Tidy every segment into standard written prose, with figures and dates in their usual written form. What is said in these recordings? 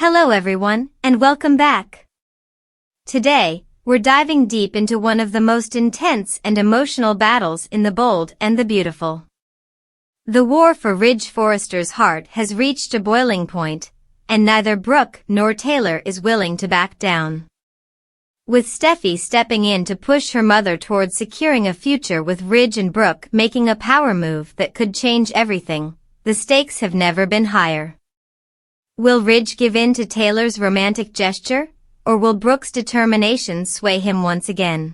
Hello everyone, and welcome back. Today, we're diving deep into one of the most intense and emotional battles in The Bold and the Beautiful. The war for Ridge Forrester's heart has reached a boiling point, and neither Brooke nor Taylor is willing to back down. With Steffy stepping in to push her mother towards securing a future with Ridge and Brooke making a power move that could change everything, the stakes have never been higher. Will Ridge give in to Taylor's romantic gesture, or will Brooke's determination sway him once again?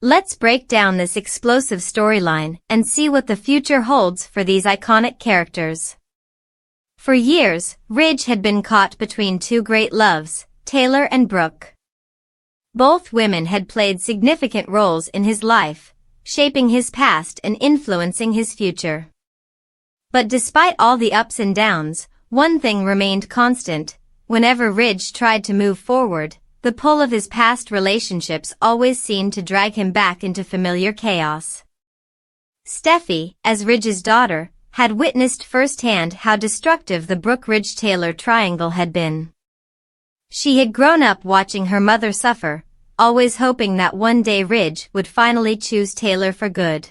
Let's break down this explosive storyline and see what the future holds for these iconic characters. For years, Ridge had been caught between two great loves, Taylor and Brooke. Both women had played significant roles in his life, shaping his past and influencing his future. But despite all the ups and downs, one thing remained constant. Whenever Ridge tried to move forward, the pull of his past relationships always seemed to drag him back into familiar chaos. Steffy, as Ridge's daughter, had witnessed firsthand how destructive the Brooke-Ridge-Taylor triangle had been. She had grown up watching her mother suffer, always hoping that one day Ridge would finally choose Taylor for good.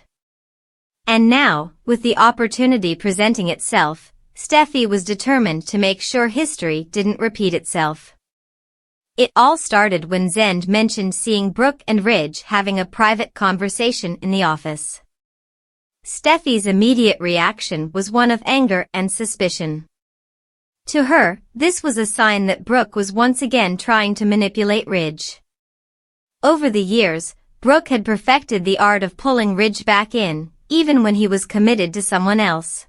And now, with the opportunity presenting itself, Steffy was determined to make sure history didn't repeat itself. It all started when Zend mentioned seeing Brooke and Ridge having a private conversation in the office. Steffy's immediate reaction was one of anger and suspicion. To her, this was a sign that Brooke was once again trying to manipulate Ridge. Over the years, Brooke had perfected the art of pulling Ridge back in, even when he was committed to someone else.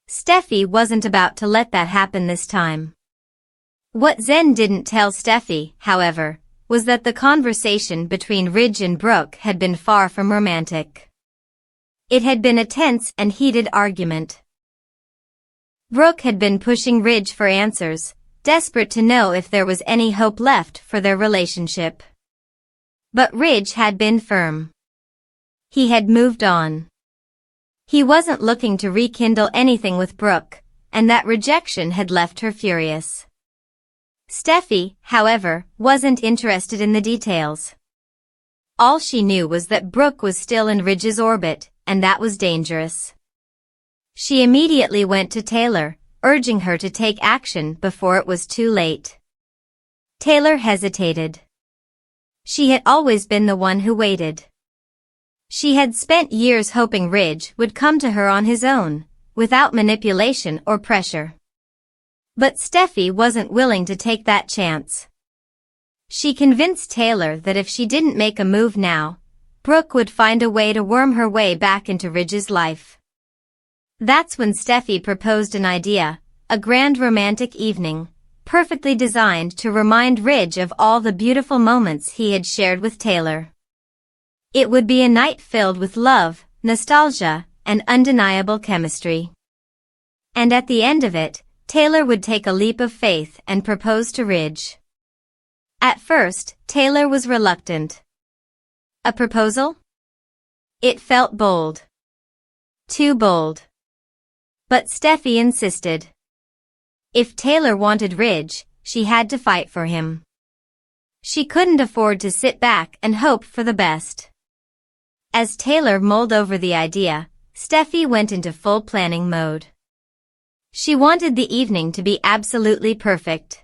Steffy wasn't about to let that happen this time. What Zen didn't tell Steffy, however, was that the conversation between Ridge and Brooke had been far from romantic. It had been a tense and heated argument. Brooke had been pushing Ridge for answers, desperate to know if there was any hope left for their relationship. But Ridge had been firm. He had moved on. He wasn't looking to rekindle anything with Brooke, and that rejection had left her furious. Steffy, however, wasn't interested in the details. All she knew was that Brooke was still in Ridge's orbit, and that was dangerous. She immediately went to Taylor, urging her to take action before it was too late. Taylor hesitated. She had always been the one who waited. She had spent years hoping Ridge would come to her on his own, without manipulation or pressure. But Steffy wasn't willing to take that chance. She convinced Taylor that if she didn't make a move now, Brooke would find a way to worm her way back into Ridge's life. That's when Steffy proposed an idea, a grand romantic evening, perfectly designed to remind Ridge of all the beautiful moments he had shared with Taylor. It would be a night filled with love, nostalgia, and undeniable chemistry. And at the end of it, Taylor would take a leap of faith and propose to Ridge. At first, Taylor was reluctant. A proposal? It felt bold. Too bold. But Steffy insisted. If Taylor wanted Ridge, she had to fight for him. She couldn't afford to sit back and hope for the best. As Taylor mulled over the idea, Steffy went into full planning mode. She wanted the evening to be absolutely perfect.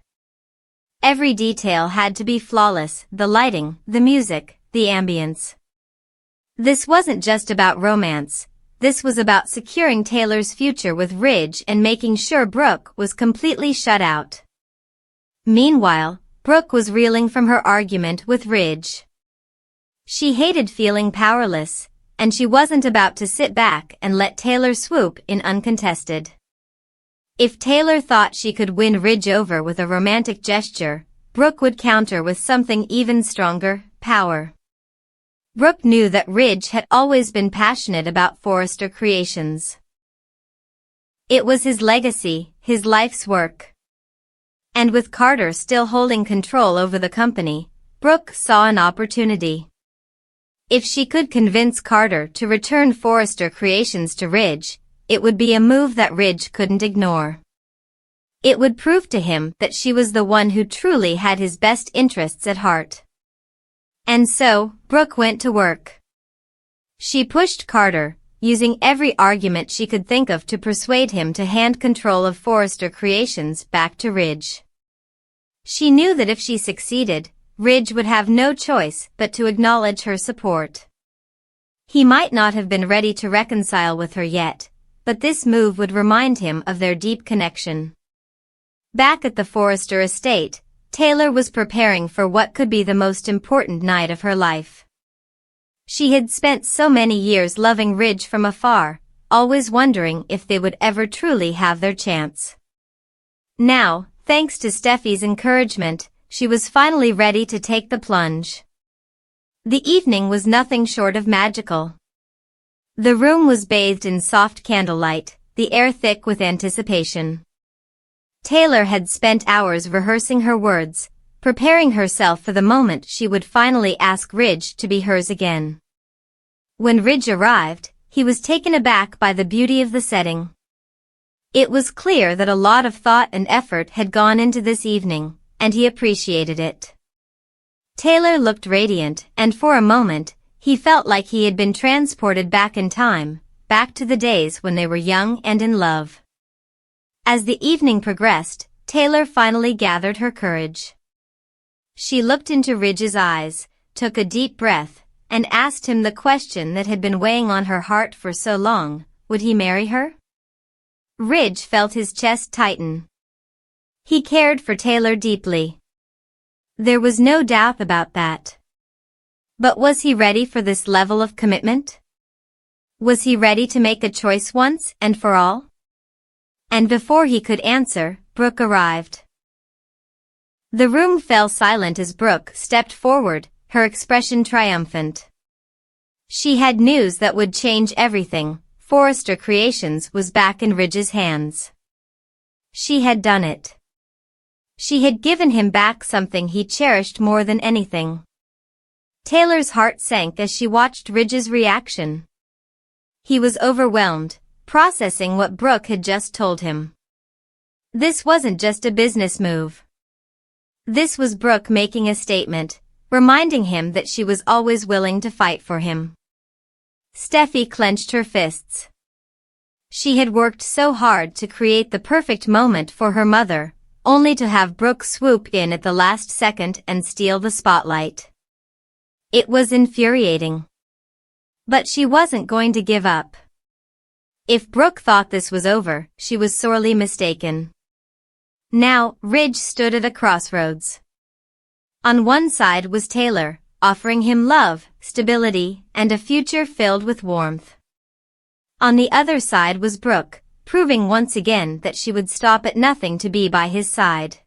Every detail had to be flawless, the lighting, the music, the ambience. This wasn't just about romance, this was about securing Taylor's future with Ridge and making sure Brooke was completely shut out. Meanwhile, Brooke was reeling from her argument with Ridge. She hated feeling powerless, and she wasn't about to sit back and let Taylor swoop in uncontested. If Taylor thought she could win Ridge over with a romantic gesture, Brooke would counter with something even stronger, power. Brooke knew that Ridge had always been passionate about Forrester creations. It was his legacy, his life's work. And with Carter still holding control over the company, Brooke saw an opportunity. If she could convince Carter to return Forrester Creations to Ridge, it would be a move that Ridge couldn't ignore. It would prove to him that she was the one who truly had his best interests at heart. And so, Brooke went to work. She pushed Carter, using every argument she could think of to persuade him to hand control of Forrester Creations back to Ridge. She knew that if she succeeded, Ridge would have no choice but to acknowledge her support. He might not have been ready to reconcile with her yet, but this move would remind him of their deep connection. Back at the Forrester estate, Taylor was preparing for what could be the most important night of her life. She had spent so many years loving Ridge from afar, always wondering if they would ever truly have their chance. Now, thanks to Steffy's encouragement, she was finally ready to take the plunge. The evening was nothing short of magical. The room was bathed in soft candlelight, the air thick with anticipation. Taylor had spent hours rehearsing her words, preparing herself for the moment she would finally ask Ridge to be hers again. When Ridge arrived, he was taken aback by the beauty of the setting. It was clear that a lot of thought and effort had gone into this evening, and he appreciated it. Taylor looked radiant, and for a moment, he felt like he had been transported back in time, back to the days when they were young and in love. As the evening progressed, Taylor finally gathered her courage. She looked into Ridge's eyes, took a deep breath, and asked him the question that had been weighing on her heart for so long: would he marry her? Ridge felt his chest tighten. He cared for Taylor deeply. There was no doubt about that. But was he ready for this level of commitment? Was he ready to make a choice once and for all? And before he could answer, Brooke arrived. The room fell silent as Brooke stepped forward, her expression triumphant. She had news that would change everything. Forrester Creations was back in Ridge's hands. She had done it. She had given him back something he cherished more than anything. Taylor's heart sank as she watched Ridge's reaction. He was overwhelmed, processing what Brooke had just told him. This wasn't just a business move. This was Brooke making a statement, reminding him that she was always willing to fight for him. Steffy clenched her fists. She had worked so hard to create the perfect moment for her mother, only to have Brooke swoop in at the last second and steal the spotlight. It was infuriating. But she wasn't going to give up. If Brooke thought this was over, she was sorely mistaken. Now, Ridge stood at a crossroads. On one side was Taylor, offering him love, stability, and a future filled with warmth. On the other side was Brooke, proving once again that she would stop at nothing to be by his side.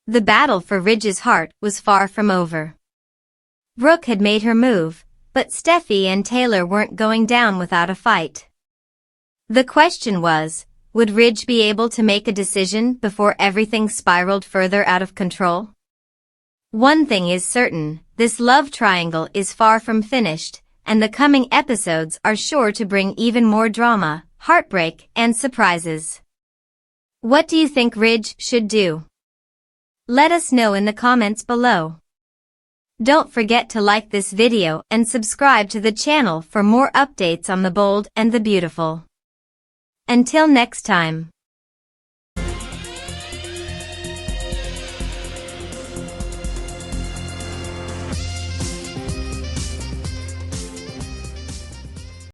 The battle for Ridge's heart was far from over. Brooke had made her move, but Steffy and Taylor weren't going down without a fight. The question was, would Ridge be able to make a decision before everything spiraled further out of control? One thing is certain, this love triangle is far from finished, and the coming episodes are sure to bring even more drama, heartbreak, and surprises. What do you think Ridge should do? Let us know in the comments below. Don't forget to like this video and subscribe to the channel for more updates on the bold and the beautiful. Until next time.